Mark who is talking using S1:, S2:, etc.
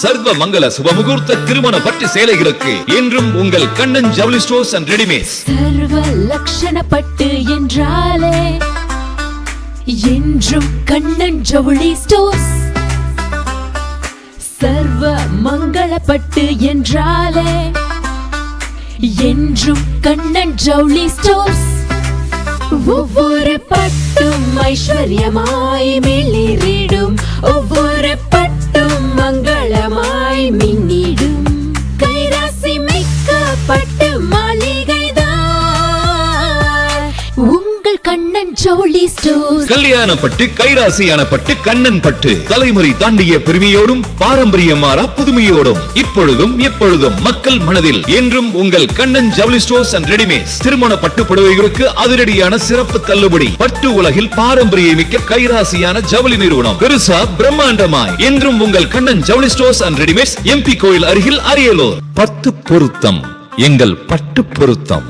S1: சர்வ மங்கள சுபமுகூர்த்த திருமண பட்டு சேலைகளுக்கு என்றும் உங்கள் கண்ணன் ஜவுளி ஸ்டோர்ஸ் அண்ட் ரெடிமேட்ஸ்.
S2: சர்வ லட்சண பட்டு என்றாலே என்றும் கண்ணன் ஜவுளி ஸ்டோர்ஸ். சர்வ மங்கள பட்டு என்றாலே என்றும் கண்ணன் ஜவுளி ஸ்டோர்ஸ். ஒவ்வொரு பட்டும் ஐஸ்வர்யமாய் மிளிரிடும், ஒவ்வொரு பட்டும் மங்களமாய் மின்னிடும். கைராசி மிக்க பட்டு மாளிகைதான் உங்கள் கண்ணன் ஜவுளி ஸ்டோர்ஸ்.
S1: கல்யாண பட்டு, கைராசியான பட்டு, கண்ணன் பட்டு தலைமுறை தாண்டிய பெருமையோடும் பாரம்பரியமான புதுமையோடும் இப்பொழுதும் எப்பொழுதும் மக்கள் மனதில் என்றும் உங்கள் கண்ணன் ஜவுளி ஸ்டோர்ஸ் அண்ட் ரெடிமேட்ஸ். திருமண பட்டு புடவைகளுக்கு அதிரடியான சிறப்பு தள்ளுபடி. பட்டு உலகில் பாரம்பரியமிக்க கைராசியான ஜவுளி நிறுவனம். பெருசா பிரம்மாண்டமாய் என்றும் உங்கள் கண்ணன் ஜவுளி ஸ்டோர்ஸ் அண்ட் ரெடிமேட்ஸ், எம்பி கோயில் அருகில், அரியலூர். பட்டு பொருத்தம் எங்கள் பட்டு பொருத்தம்.